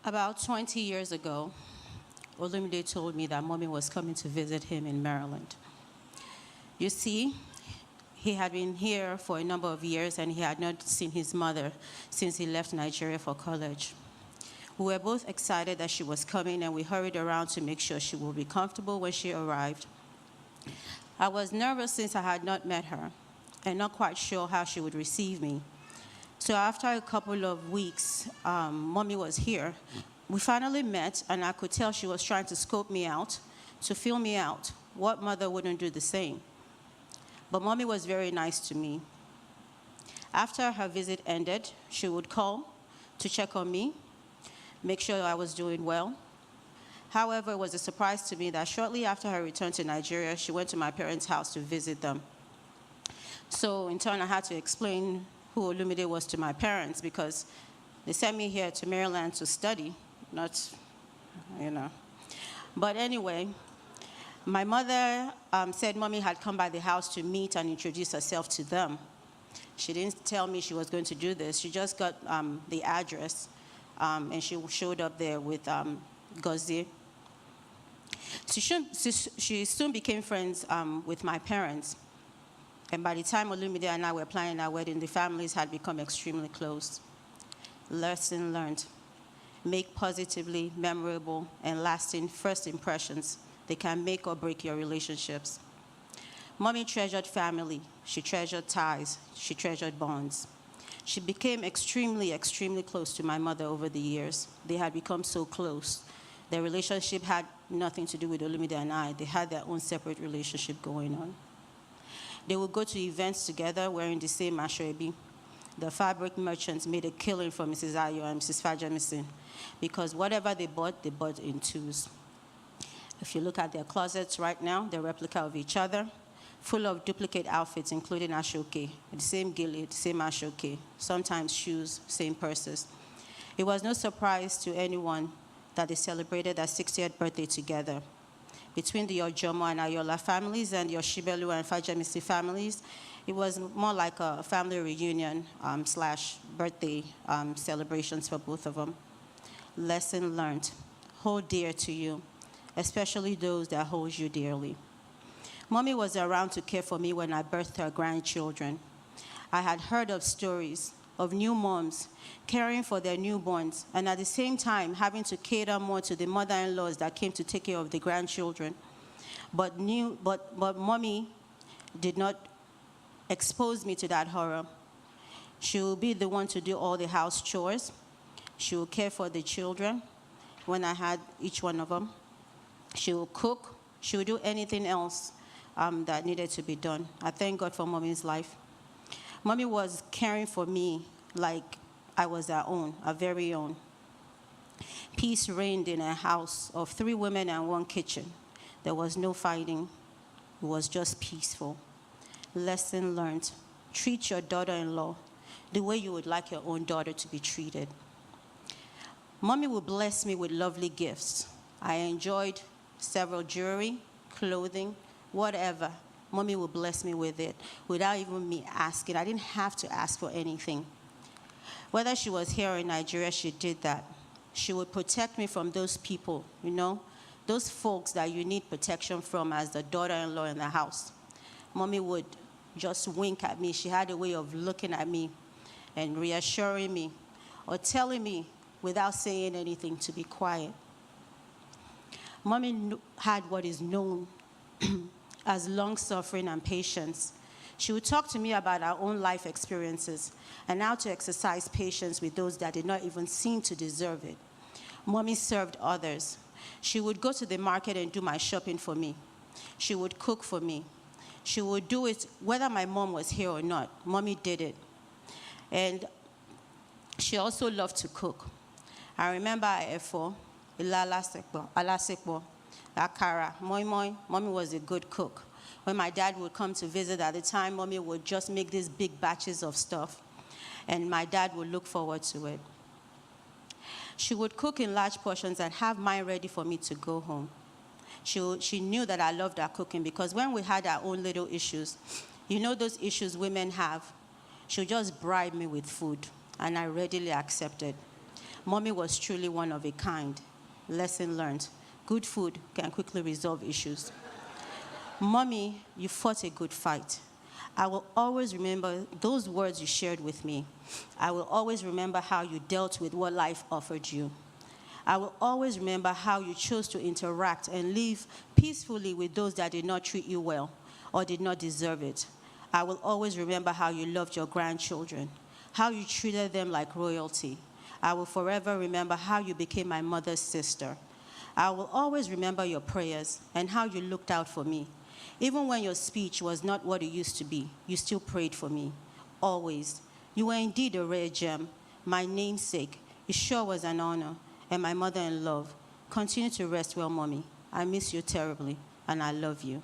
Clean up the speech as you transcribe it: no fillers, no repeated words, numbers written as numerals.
About 20 years ago, Olumide told me that mommy was coming to visit him in Maryland. You see, he had been here for a number of years and he had not seen his mother since he left Nigeria for college. We were both excited that she was coming and we hurried around to make sure she would be comfortable when she arrived. I was nervous since I had not met her and not quite sure how she would receive me. So after a couple of weeks, mommy was here. We finally met, and I could tell she was trying to scope me out, to feel me out. What mother wouldn't do the same? But mommy was very nice to me. After her visit ended, she would call to check on me, make sure I was doing well. However, it was a surprise to me that shortly after her return to Nigeria, she went to my parents' house to visit them. So in turn, I had to explain who Olumide was to my parents because they sent me here to Maryland to study, not, you know. But anyway, my mother said mommy had come by the house to meet and introduce herself to them. She didn't tell me she was going to do this. She just got the address, and she showed up there with Gozie. She soon became friends with my parents. And by the time Olumide and I were planning our wedding, the families had become extremely close. Lesson learned. Make positively memorable and lasting first impressions. They can make or break your relationships. Mommy treasured family. She treasured ties. She treasured bonds. She became extremely, extremely close to my mother over the years. They had become so close. Their relationship had nothing to do with Olumide and I. They had their own separate relationship going on. They would go to events together wearing the same ashrebi. The fabric merchants made a killing for Mrs. Ayo and Mrs. Fajemison because whatever they bought in twos. If you look at their closets right now, they're a replica of each other, full of duplicate outfits, including ashoke, the same gilly, the same ashoke, sometimes shoes, same purses. It was no surprise to anyone that they celebrated their 60th birthday together. Between the Ojomo and Ayola families and the Oshibelu and Fajemisi families, it was more like a family reunion slash birthday celebrations for both of them. Lesson learned. Hold dear to you, especially those that hold you dearly. Mommy was around to care for me when I birthed her grandchildren. I had heard of stories of new moms caring for their newborns and at the same time having to cater more to the mother-in-laws that came to take care of the grandchildren. But mommy did not expose me to that horror. She will be the one to do all the house chores. She will care for the children when I had each one of them. She will cook. She will do anything else that needed to be done. I thank God for mommy's life. Mommy was caring for me like I was her own, her very own. Peace reigned in a house of 3 women and 1 kitchen. There was no fighting. It was just peaceful. Lesson learned. Treat your daughter-in-law the way you would like your own daughter to be treated. Mommy would bless me with lovely gifts. I enjoyed several jewelry, clothing, whatever. Mommy would bless me with it without even me asking. I didn't have to ask for anything. Whether she was here or in Nigeria, she did that. She would protect me from those people, you know, those folks that you need protection from as the daughter-in-law in the house. Mommy would just wink at me. She had a way of looking at me and reassuring me or telling me without saying anything to be quiet. Mommy had what is known as long-suffering and patience. She would talk to me about our own life experiences and how to exercise patience with those that did not even seem to deserve it. Mommy served others. She would go to the market and do my shopping for me. She would cook for me. She would do it whether my mom was here or not. Mommy did it. And she also loved to cook. I remember at Efo, Alasekbo, Akara, Moi Moi. Mommy was a good cook. When my dad would come to visit at the time, Mommy would just make these big batches of stuff, and my dad would look forward to it. She would cook in large portions and have mine ready for me to go home. She knew that I loved her cooking because when we had our own little issues, you know those issues women have, she would just bribe me with food, and I readily accepted. Mommy was truly one of a kind. Lesson learned. Good food can quickly resolve issues. Mommy, you fought a good fight. I will always remember those words you shared with me. I will always remember how you dealt with what life offered you. I will always remember how you chose to interact and live peacefully with those that did not treat you well or did not deserve it. I will always remember how you loved your grandchildren, how you treated them like royalty. I will forever remember how you became my mother's sister. I will always remember your prayers and how you looked out for me. Even when your speech was not what it used to be, you still prayed for me. Always. You were indeed a rare gem, my namesake. It sure was an honor. And my mother in love. Continue to rest well, Mommy. I miss you terribly, and I love you.